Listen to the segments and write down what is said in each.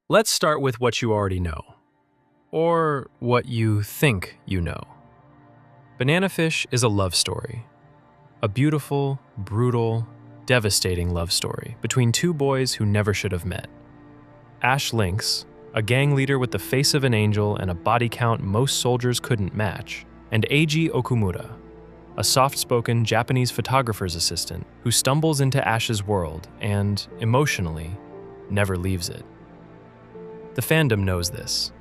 Let's start with what you already know, or what you think you know. Banana Fish is a love story. A beautiful, brutal, devastating love story between two boys who never should have met. Ash Lynx, a gang leader with the face of an angel and a body count most soldiers couldn't match, and Eiji Okumura, a soft-spoken Japanese photographer's assistant who stumbles into Ash's world and, emotionally, never leaves it. The fandom knows this.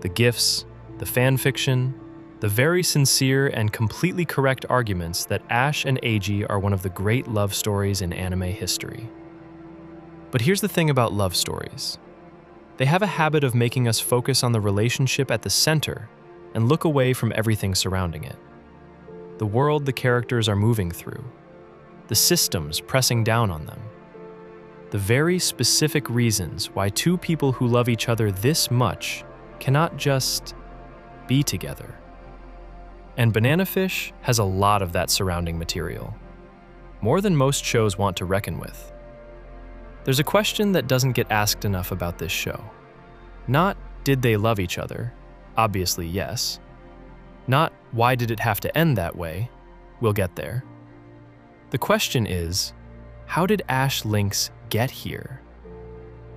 The gifs, the fan fiction, the very sincere and completely correct arguments that Ash and Eiji are one of the great love stories in anime history. But here's the thing about love stories. They have a habit of making us focus on the relationship at the center and look away from everything surrounding it. The world the characters are moving through, the systems pressing down on them, the very specific reasons why two people who love each other this much cannot just be together. And Banana Fish has a lot of that surrounding material, more than most shows want to reckon with. There's a question that doesn't get asked enough about this show. Not, did they love each other? Obviously, yes. Not, why did it have to end that way? We'll get there. The question is, how did Ash Lynx get here?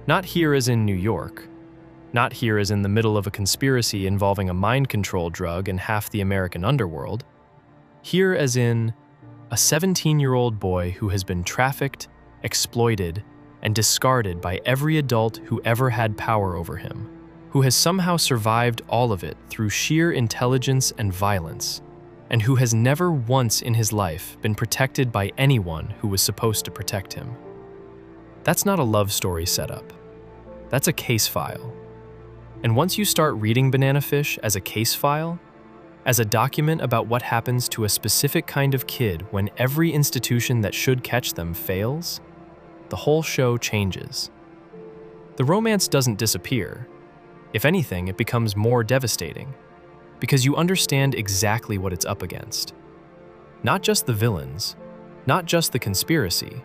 Not here as in New York. Not here as in the middle of a conspiracy involving a mind control drug and half the American underworld. Here as in a 17-year-old boy who has been trafficked, exploited, and discarded by every adult who ever had power over him, who has somehow survived all of it through sheer intelligence and violence, and who has never once in his life been protected by anyone who was supposed to protect him. That's not a love story setup. That's a case file. And once you start reading Banana Fish as a case file, as a document about what happens to a specific kind of kid when every institution that should catch them fails, the whole show changes. The romance doesn't disappear. If anything, it becomes more devastating, because you understand exactly what it's up against. Not just the villains, not just the conspiracy,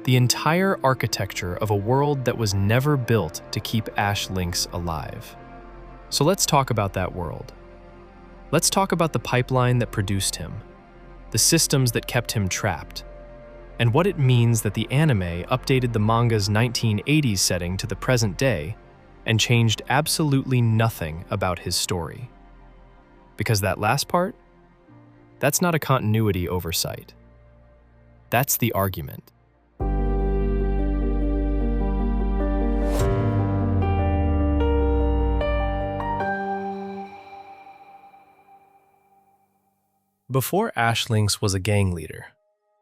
the entire architecture of a world that was never built to keep Ash Lynx alive. So let's talk about that world. Let's talk about the pipeline that produced him, the systems that kept him trapped, and what it means that the anime updated the manga's 1980s setting to the present day and changed absolutely nothing about his story. Because that last part, that's not a continuity oversight. That's the argument. Before Ash Lynx was a gang leader,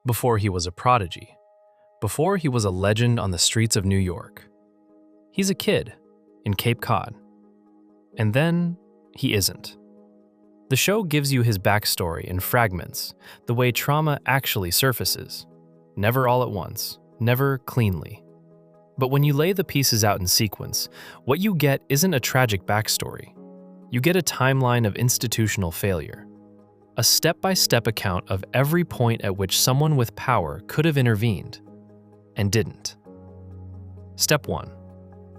before he was a prodigy, before he was a legend on the streets of New York, he's a kid in Cape Cod. And then he isn't. The show gives you his backstory in fragments, the way trauma actually surfaces. Never all at once, never cleanly. But when you lay the pieces out in sequence, what you get isn't a tragic backstory. You get a timeline of institutional failure. A step-by-step account of every point at which someone with power could have intervened, and didn't. Step 1.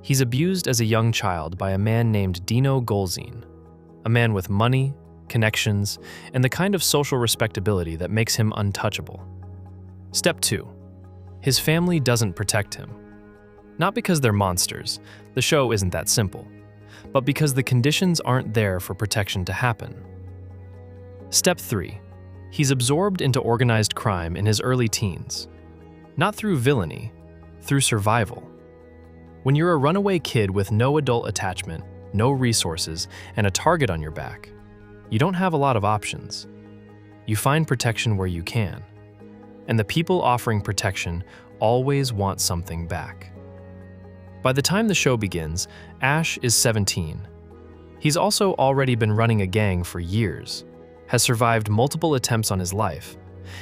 He's abused as a young child by a man named Dino Golzine, a man with money, connections, and the kind of social respectability that makes him untouchable. Step 2. His family doesn't protect him. Not because they're monsters, the show isn't that simple, but because the conditions aren't there for protection to happen. Step 3. He's absorbed into organized crime in his early teens. Not through villainy, through survival. When you're a runaway kid with no adult attachment, no resources, and a target on your back, you don't have a lot of options. You find protection where you can. And the people offering protection always want something back. By the time the show begins, Ash is 17. He's also already been running a gang for years, has survived multiple attempts on his life,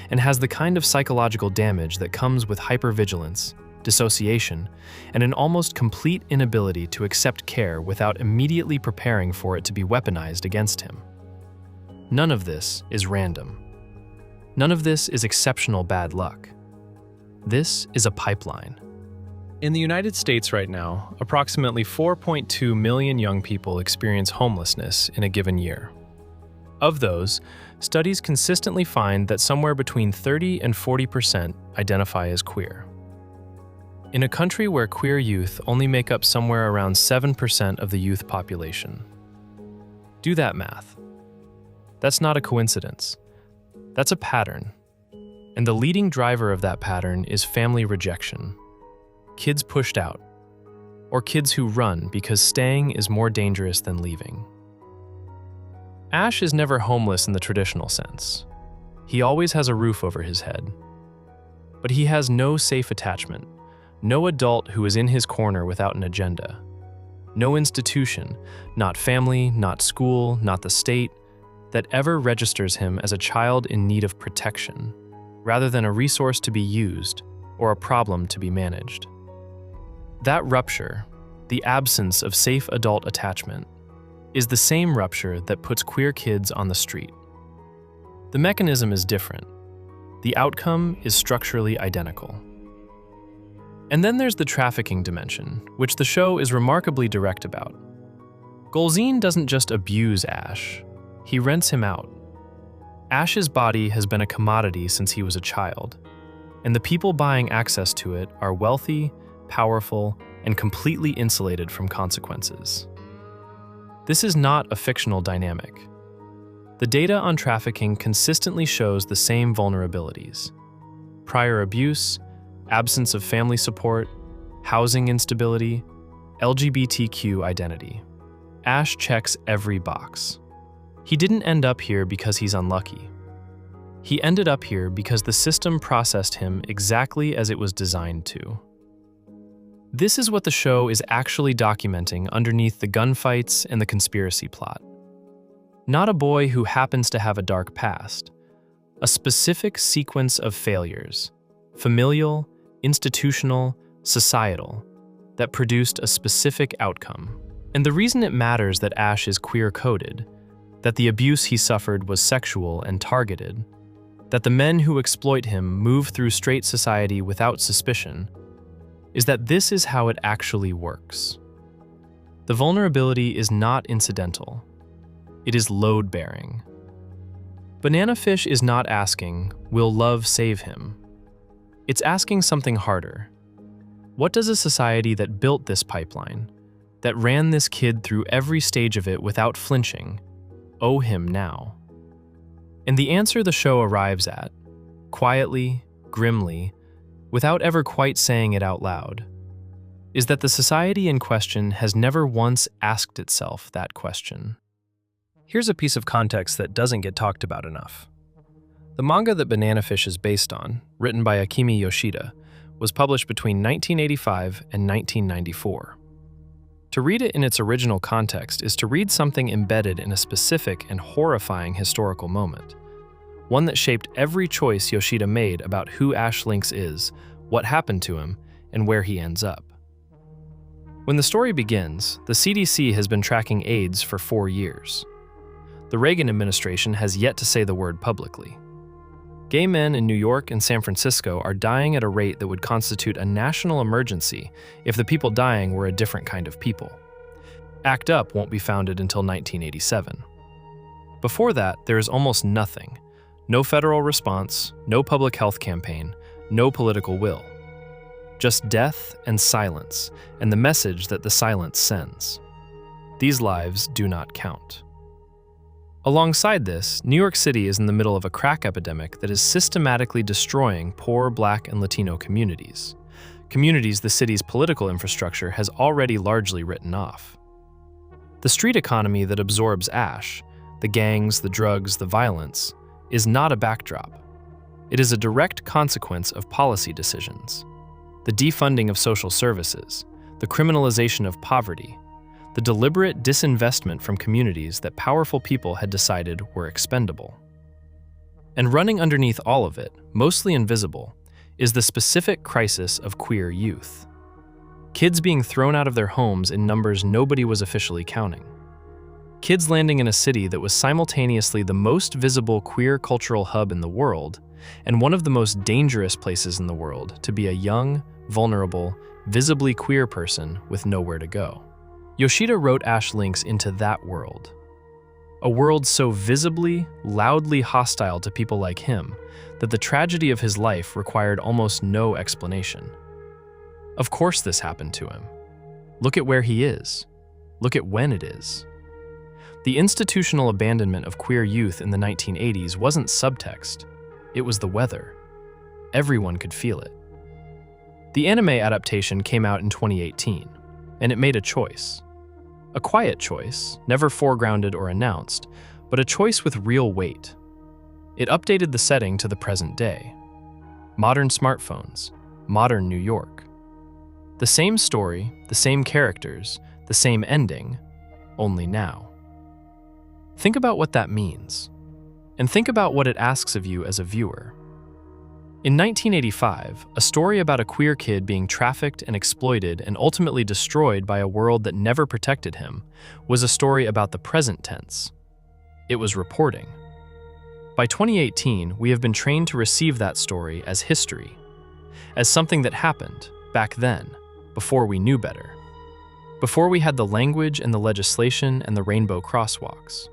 and has the kind of psychological damage that comes with hypervigilance, dissociation, and an almost complete inability to accept care without immediately preparing for it to be weaponized against him. None of this is random. None of this is exceptional bad luck. This is a pipeline. In the United States right now, approximately 4.2 million young people experience homelessness in a given year. Of those, studies consistently find that somewhere between 30 and 40% identify as queer. In a country where queer youth only make up somewhere around 7% of the youth population. Do that math. That's not a coincidence. That's a pattern. And the leading driver of that pattern is family rejection. Kids pushed out, or kids who run because staying is more dangerous than leaving. Ash is never homeless in the traditional sense. He always has a roof over his head. But he has no safe attachment, no adult who is in his corner without an agenda. No institution, not family, not school, not the state, that ever registers him as a child in need of protection, rather than a resource to be used or a problem to be managed. That rupture, the absence of safe adult attachment, is the same rupture that puts queer kids on the street. The mechanism is different. The outcome is structurally identical. And then there's the trafficking dimension, which the show is remarkably direct about. Golzine doesn't just abuse Ash, he rents him out. Ash's body has been a commodity since he was a child, and the people buying access to it are wealthy, powerful, and completely insulated from consequences. This is not a fictional dynamic. The data on trafficking consistently shows the same vulnerabilities: prior abuse, absence of family support, housing instability, LGBTQ identity. Ash checks every box. He didn't end up here because he's unlucky. He ended up here because the system processed him exactly as it was designed to. This is what the show is actually documenting underneath the gunfights and the conspiracy plot. Not a boy who happens to have a dark past, a specific sequence of failures, familial, institutional, societal, that produced a specific outcome. And the reason it matters that Ash is queer-coded, that the abuse he suffered was sexual and targeted, that the men who exploit him move through straight society without suspicion, is that this is how it actually works. The vulnerability is not incidental. It is load-bearing. Banana Fish is not asking, will love save him? It's asking something harder. What does a society that built this pipeline, that ran this kid through every stage of it without flinching, owe him now? And the answer the show arrives at, quietly, grimly, without ever quite saying it out loud, is that the society in question has never once asked itself that question. Here's a piece of context that doesn't get talked about enough. The manga that Banana Fish is based on, written by Akemi Yoshida, was published between 1985 and 1994. To read it in its original context is to read something embedded in a specific and horrifying historical moment, one that shaped every choice Yoshida made about who Ash Lynx is, what happened to him, and where he ends up. When the story begins, the CDC has been tracking AIDS for 4 years. The Reagan administration has yet to say the word publicly. Gay men in New York and San Francisco are dying at a rate that would constitute a national emergency if the people dying were a different kind of people. ACT UP won't be founded until 1987. Before that, there is almost nothing. No federal response, no public health campaign, no political will. Just death and silence, and the message that the silence sends. These lives do not count. Alongside this, New York City is in the middle of a crack epidemic that is systematically destroying poor Black and Latino communities. Communities the city's political infrastructure has already largely written off. The street economy that absorbs Ash, the gangs, the drugs, the violence, is not a backdrop. It is a direct consequence of policy decisions. The defunding of social services, the criminalization of poverty, the deliberate disinvestment from communities that powerful people had decided were expendable. And running underneath all of it, mostly invisible, is the specific crisis of queer youth. Kids being thrown out of their homes in numbers nobody was officially counting. Kids landing in a city that was simultaneously the most visible queer cultural hub in the world and one of the most dangerous places in the world to be a young, vulnerable, visibly queer person with nowhere to go. Yoshida wrote Ash Lynx into that world. A world so visibly, loudly hostile to people like him that the tragedy of his life required almost no explanation. Of course this happened to him. Look at where he is. Look at when it is. The institutional abandonment of queer youth in the 1980s wasn't subtext. It was the weather. Everyone could feel it. The anime adaptation came out in 2018, and it made a choice. A quiet choice, never foregrounded or announced, but a choice with real weight. It updated the setting to the present day. Modern smartphones, modern New York. The same story, the same characters, the same ending, only now. Think about what that means, and think about what it asks of you as a viewer. In 1985, a story about a queer kid being trafficked and exploited and ultimately destroyed by a world that never protected him was a story about the present tense. It was reporting. By 2018, we have been trained to receive that story as history, as something that happened back then, before we knew better, before we had the language and the legislation and the rainbow crosswalks.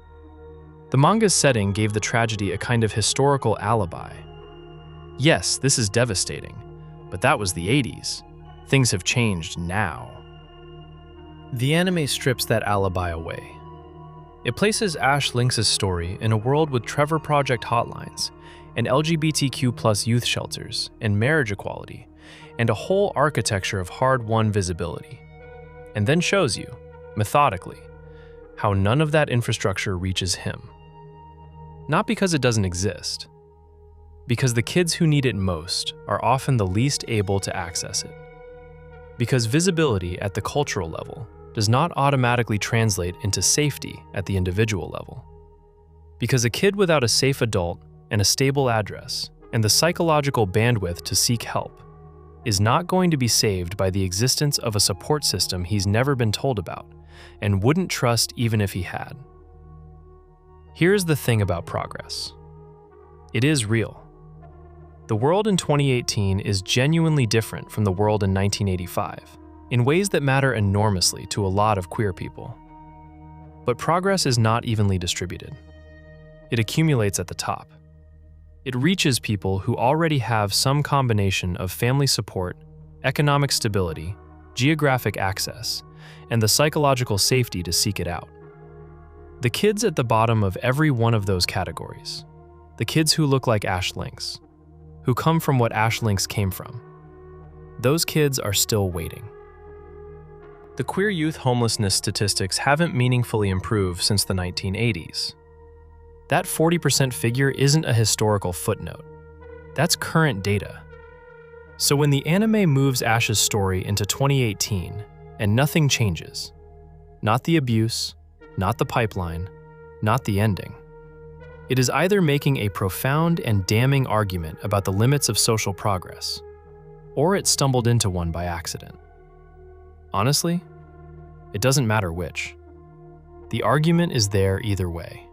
The manga's setting gave the tragedy a kind of historical alibi. Yes, this is devastating, but that was the 80s. Things have changed now. The anime strips that alibi away. It places Ash Lynx's story in a world with Trevor Project hotlines and LGBTQ+ youth shelters and marriage equality and a whole architecture of hard-won visibility, and then shows you, methodically, how none of that infrastructure reaches him. Not because it doesn't exist, because the kids who need it most are often the least able to access it. Because visibility at the cultural level does not automatically translate into safety at the individual level. Because a kid without a safe adult and a stable address and the psychological bandwidth to seek help is not going to be saved by the existence of a support system he's never been told about and wouldn't trust even if he had. Here's the thing about progress. It is real. The world in 2018 is genuinely different from the world in 1985, in ways that matter enormously to a lot of queer people. But progress is not evenly distributed. It accumulates at the top. It reaches people who already have some combination of family support, economic stability, geographic access, and the psychological safety to seek it out. The kids at the bottom of every one of those categories, the kids who look like Ash Lynx, who come from what Ash Lynx came from, those kids are still waiting. The queer youth homelessness statistics haven't meaningfully improved since the 1980s. That 40% figure isn't a historical footnote. That's current data. So when the anime moves Ash's story into 2018 and nothing changes, not the abuse, not the pipeline, not the ending, it is either making a profound and damning argument about the limits of social progress, or it stumbled into one by accident. Honestly, it doesn't matter which. The argument is there either way.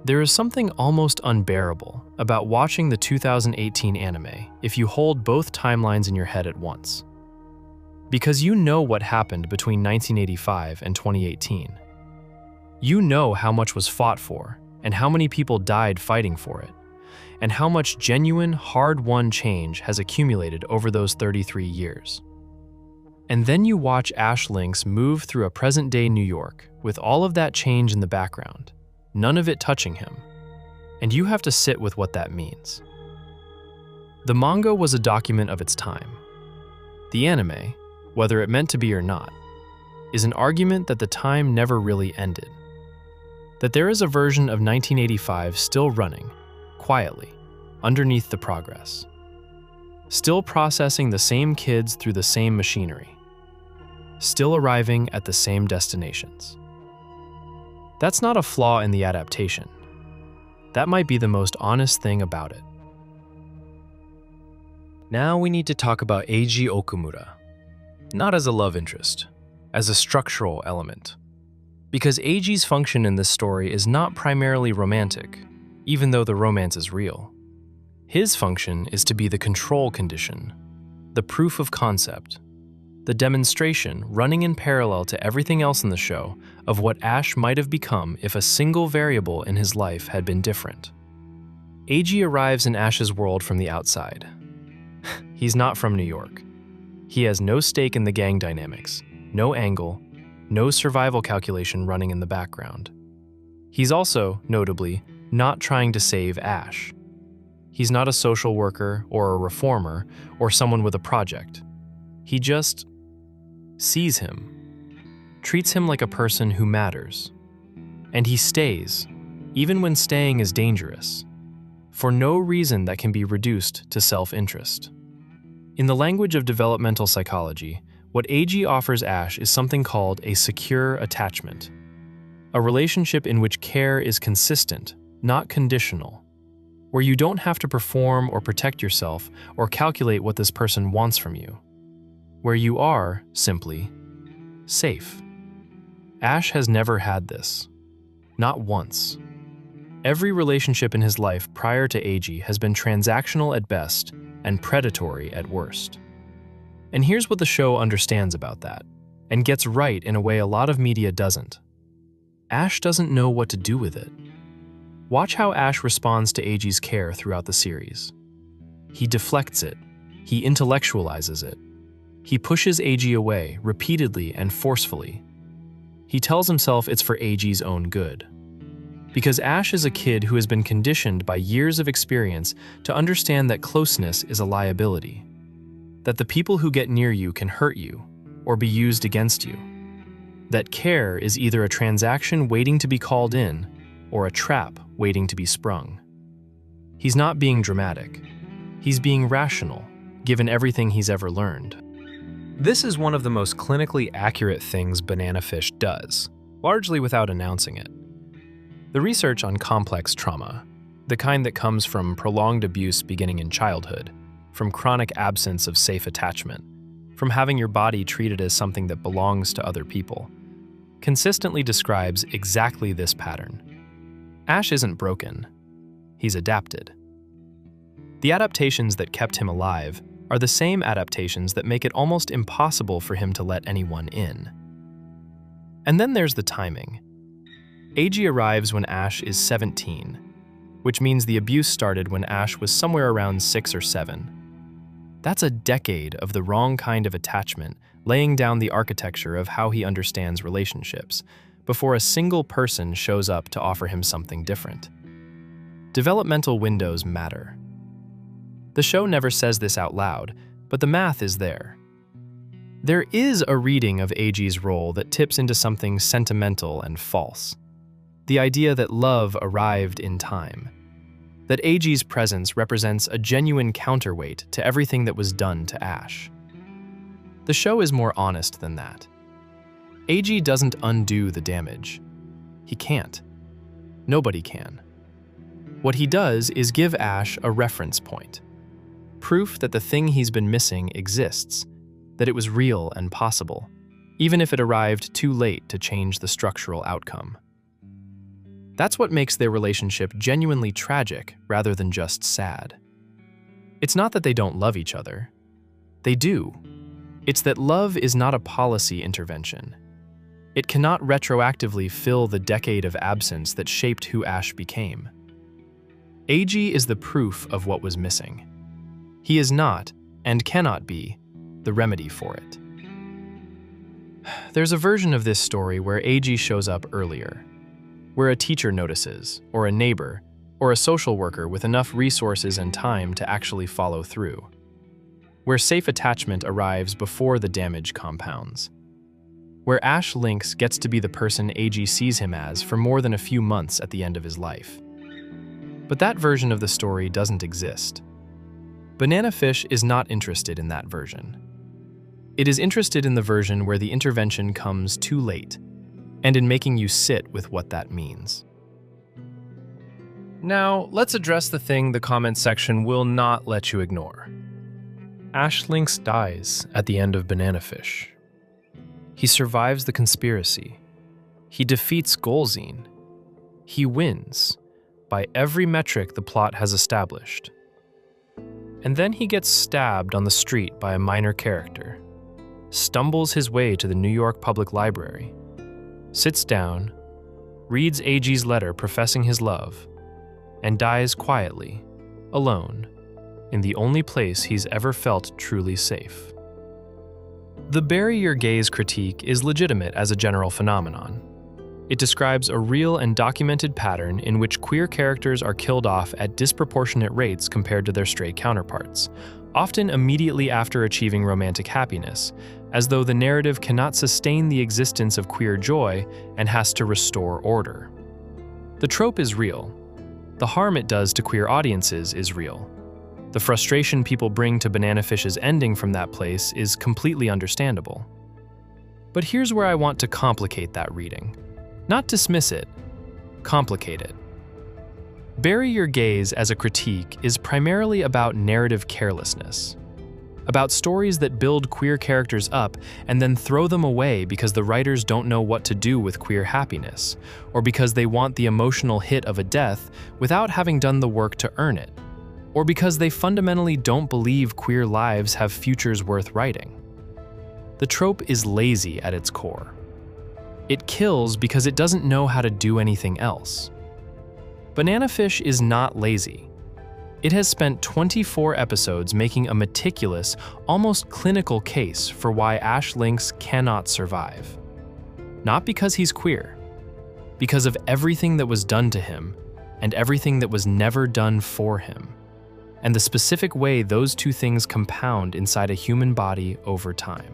There is something almost unbearable about watching the 2018 anime if you hold both timelines in your head at once. Because you know what happened between 1985 and 2018. You know how much was fought for, and how many people died fighting for it, and how much genuine, hard-won change has accumulated over those 33 years. And then you watch Ash Lynx move through a present-day New York with all of that change in the background, none of it touching him, and you have to sit with what that means. The manga was a document of its time. The anime, whether it meant to be or not, is an argument that the time never really ended. That there is a version of 1985 still running, quietly, underneath the progress. Still processing the same kids through the same machinery. Still arriving at the same destinations. That's not a flaw in the adaptation. That might be the most honest thing about it. Now we need to talk about Eiji Okumura. Not as a love interest, as a structural element. Because Eiji's function in this story is not primarily romantic, even though the romance is real. His function is to be the control condition, the proof of concept, the demonstration running in parallel to everything else in the show of what Ash might have become if a single variable in his life had been different. Eiji arrives in Ash's world from the outside. He's not from New York. He has no stake in the gang dynamics, no angle, no survival calculation running in the background. He's also, notably, not trying to save Ash. He's not a social worker or a reformer or someone with a project. He just sees him, treats him like a person who matters. And he stays, even when staying is dangerous, for no reason that can be reduced to self-interest. In the language of developmental psychology, what Eiji offers Ash is something called a secure attachment, a relationship in which care is consistent, not conditional, where you don't have to perform or protect yourself or calculate what this person wants from you, where you are, simply, safe. Ash has never had this. Not once. Every relationship in his life prior to Eiji has been transactional at best and predatory at worst. And here's what the show understands about that, and gets right in a way a lot of media doesn't. Ash doesn't know what to do with it. Watch how Ash responds to Eiji's care throughout the series. He deflects it. He intellectualizes it. He pushes Eiji away repeatedly and forcefully. He tells himself it's for Eiji's own good. Because Ash is a kid who has been conditioned by years of experience to understand that closeness is a liability, that the people who get near you can hurt you or be used against you, that care is either a transaction waiting to be called in or a trap waiting to be sprung. He's not being dramatic. He's being rational, given everything he's ever learned. This is one of the most clinically accurate things Banana Fish does, largely without announcing it. The research on complex trauma, the kind that comes from prolonged abuse beginning in childhood, from chronic absence of safe attachment, from having your body treated as something that belongs to other people, consistently describes exactly this pattern. Ash isn't broken. He's adapted. The adaptations that kept him alive are the same adaptations that make it almost impossible for him to let anyone in. And then there's the timing. Eiji arrives when Ash is 17, which means the abuse started when Ash was somewhere around 6 or 7. That's a decade of the wrong kind of attachment, laying down the architecture of how he understands relationships, before a single person shows up to offer him something different. Developmental windows matter. The show never says this out loud, but the math is there. There is a reading of Eiji's role that tips into something sentimental and false. The idea that love arrived in time. That Eiji's presence represents a genuine counterweight to everything that was done to Ash. The show is more honest than that. Eiji doesn't undo the damage. He can't. Nobody can. What he does is give Ash a reference point. Proof that the thing he's been missing exists, that it was real and possible, even if it arrived too late to change the structural outcome. That's what makes their relationship genuinely tragic rather than just sad. It's not that they don't love each other. They do. It's that love is not a policy intervention. It cannot retroactively fill the decade of absence that shaped who Ash became. Eiji is the proof of what was missing. He is not, and cannot be, the remedy for it. There's a version of this story where Eiji shows up earlier, where a teacher notices, or a neighbor, or a social worker with enough resources and time to actually follow through, where safe attachment arrives before the damage compounds, where Ash Lynx gets to be the person Eiji sees him as for more than a few months at the end of his life. But that version of the story doesn't exist. Banana Fish is not interested in that version. It is interested in the version where the intervention comes too late, and in making you sit with what that means. Now, let's address the thing the comment section will not let you ignore. Ash Lynx dies at the end of Banana Fish. He survives the conspiracy. He defeats Golzine. He wins, by every metric the plot has established. and then he gets stabbed on the street by a minor character, stumbles his way to the New York Public Library, sits down, reads Eiji's letter professing his love, and dies quietly, alone, in the only place he's ever felt truly safe. The bury your gaze critique is legitimate as a general phenomenon. It describes a real and documented pattern in which queer characters are killed off at disproportionate rates compared to their straight counterparts, often immediately after achieving romantic happiness, as though the narrative cannot sustain the existence of queer joy and has to restore order. The trope is real. The harm it does to queer audiences is real. The frustration people bring to Banana Fish's ending from that place is completely understandable. But here's where I want to complicate that reading. Not dismiss it, complicate it. Bury Your Gaze as a critique is primarily about narrative carelessness, about stories that build queer characters up and then throw them away because the writers don't know what to do with queer happiness, or because they want the emotional hit of a death without having done the work to earn it, or because they fundamentally don't believe queer lives have futures worth writing. The trope is lazy at its core. It kills because it doesn't know how to do anything else. Banana Fish is not lazy. It has spent 24 episodes making a meticulous, almost clinical case for why Ash Lynx cannot survive. Not because he's queer, because of everything that was done to him and everything that was never done for him, and the specific way those two things compound inside a human body over time.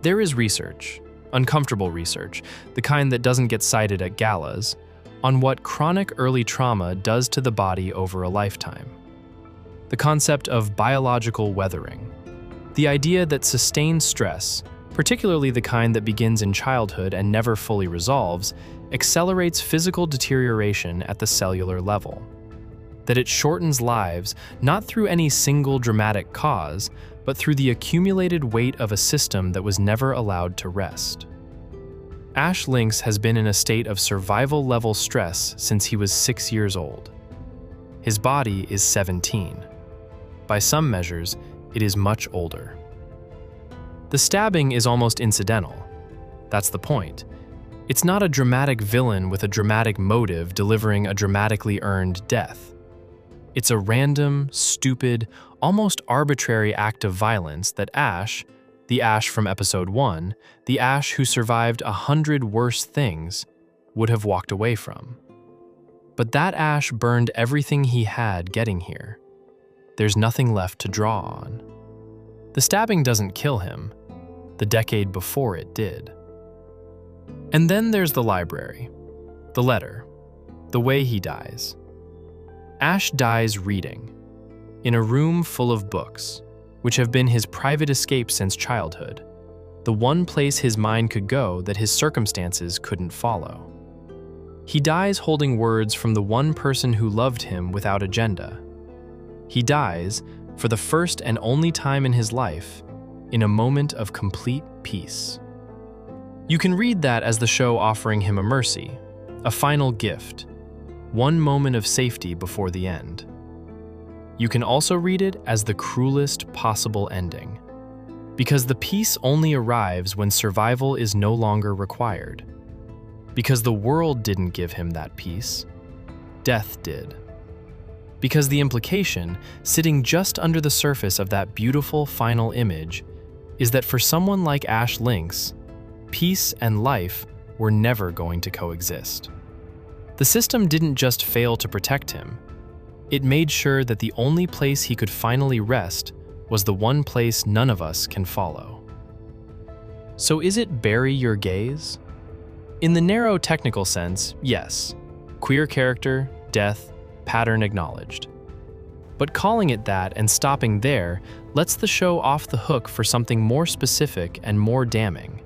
There is research, uncomfortable research, the kind that doesn't get cited at galas, on what chronic early trauma does to the body over a lifetime. The concept of biological weathering. The idea that sustained stress, particularly the kind that begins in childhood and never fully resolves, accelerates physical deterioration at the cellular level. That it shortens lives not through any single dramatic cause, but through the accumulated weight of a system that was never allowed to rest. Ash Lynx has been in a state of survival-level stress since he was 6 years old. His body is 17. By some measures, it is much older. The stabbing is almost incidental. That's the point. It's not a dramatic villain with a dramatic motive delivering a dramatically earned death. It's a random, stupid, almost arbitrary act of violence that Ash, the Ash from episode 1, the Ash who survived 100 worse things, would have walked away from. But that Ash burned everything he had getting here. There's nothing left to draw on. The stabbing doesn't kill him. The decade before it did. And then there's the library, the letter, the way he dies. Ash dies reading, in a room full of books, which have been his private escape since childhood, the one place his mind could go that his circumstances couldn't follow. He dies holding words from the one person who loved him without agenda. He dies, for the first and only time in his life, in a moment of complete peace. You can read that as the show offering him a mercy, a final gift, one moment of safety before the end. You can also read it as the cruelest possible ending, because the peace only arrives when survival is no longer required. Because the world didn't give him that peace, death did. Because the implication, sitting just under the surface of that beautiful final image, is that for someone like Ash Lynx, peace and life were never going to coexist. The system didn't just fail to protect him. It made sure that the only place he could finally rest was the one place none of us can follow. So is it bury your gaze? In the narrow technical sense, yes. Queer character, death, pattern acknowledged. But calling it that and stopping there lets the show off the hook for something more specific and more damning.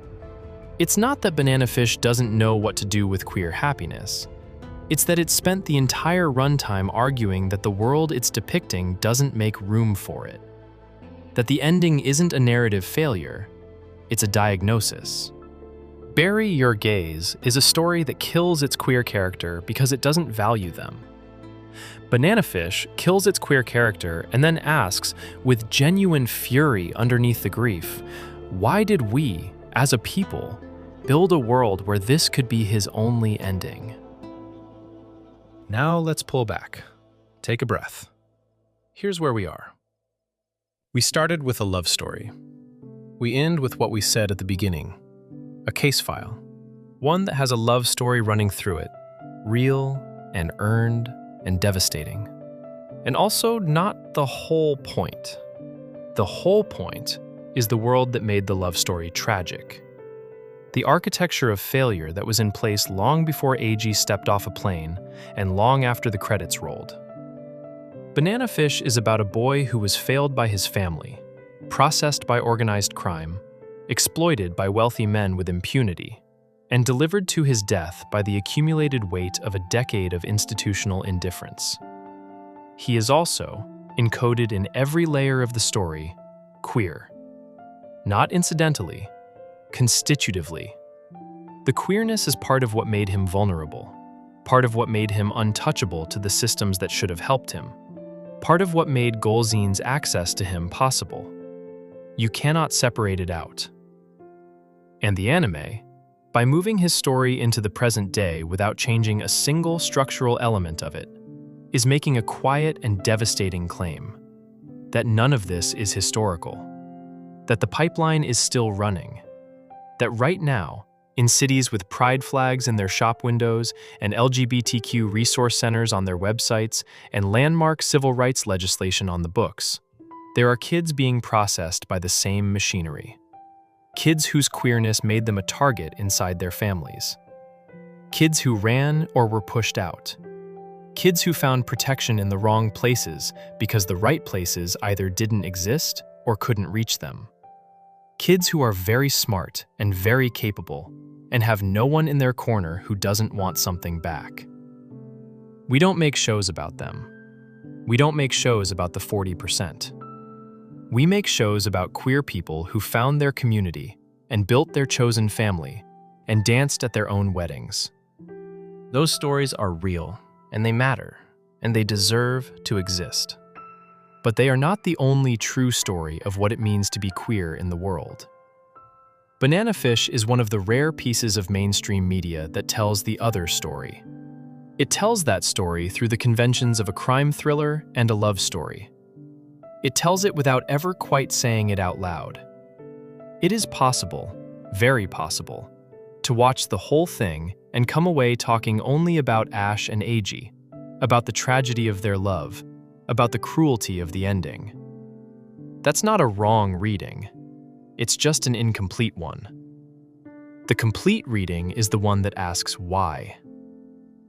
It's not that Banana Fish doesn't know what to do with queer happiness. It's that it spent the entire runtime arguing that the world it's depicting doesn't make room for it. That the ending isn't a narrative failure, it's a diagnosis. Bury Your Gaze is a story that kills its queer character because it doesn't value them. Banana Fish kills its queer character and then asks, with genuine fury underneath the grief, why did we, as a people, build a world where this could be his only ending? Now let's pull back. Take a breath. Here's where we are. We started with a love story. We end with what we said at the beginning, a case file. One that has a love story running through it, real and earned and devastating. And also not the whole point. The whole point is the world that made the love story tragic. The architecture of failure that was in place long before Eiji stepped off a plane and long after the credits rolled. Banana Fish is about a boy who was failed by his family, processed by organized crime, exploited by wealthy men with impunity, and delivered to his death by the accumulated weight of a decade of institutional indifference. He is also, encoded in every layer of the story, queer. Not incidentally, constitutively. The queerness is part of what made him vulnerable, part of what made him untouchable to the systems that should have helped him, part of what made Golzin's access to him possible. You cannot separate it out. And the anime, by moving his story into the present day without changing a single structural element of it, is making a quiet and devastating claim that none of this is historical, that the pipeline is still running, that right now, in cities with pride flags in their shop windows and LGBTQ resource centers on their websites and landmark civil rights legislation on the books, there are kids being processed by the same machinery. Kids whose queerness made them a target inside their families. Kids who ran or were pushed out. Kids who found protection in the wrong places because the right places either didn't exist or couldn't reach them. Kids who are very smart and very capable and have no one in their corner who doesn't want something back. We don't make shows about them. We don't make shows about the 40%. We make shows about queer people who found their community and built their chosen family and danced at their own weddings. Those stories are real, and they matter, and they deserve to exist. But they are not the only true story of what it means to be queer in the world. Banana Fish is one of the rare pieces of mainstream media that tells the other story. It tells that story through the conventions of a crime thriller and a love story. It tells it without ever quite saying it out loud. It is possible, very possible, to watch the whole thing and come away talking only about Ash and Eiji, about the tragedy of their love, about the cruelty of the ending. That's not a wrong reading. It's just an incomplete one. The complete reading is the one that asks why.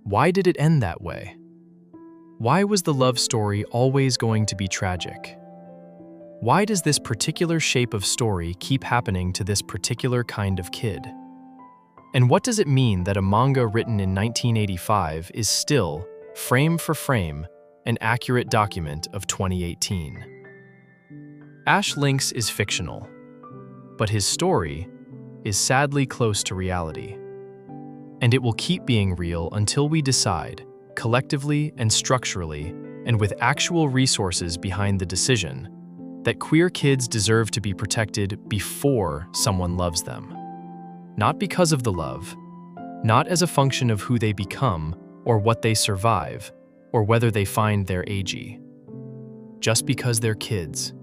Why did it end that way? Why was the love story always going to be tragic? Why does this particular shape of story keep happening to this particular kind of kid? And what does it mean that a manga written in 1985 is still, frame for frame, an accurate document of 2018? Ash Lynx is fictional, but his story is sadly close to reality. And it will keep being real until we decide, collectively and structurally, and with actual resources behind the decision, that queer kids deserve to be protected before someone loves them. Not because of the love, not as a function of who they become or what they survive, or whether they find their Eiji. Just because they're kids.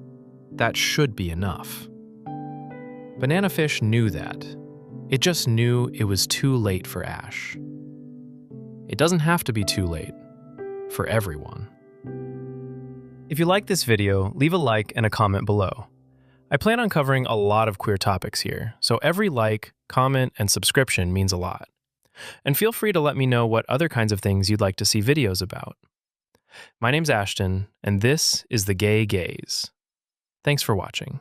That should be enough. Banana Fish knew that. It just knew it was too late for Ash. It doesn't have to be too late for everyone. If you like this video, leave a like and a comment below. I plan on covering a lot of queer topics here, so every like, comment, and subscription means a lot. And feel free to let me know what other kinds of things you'd like to see videos about. My name's Ashton, and this is The Gay Gaze. Thanks for watching.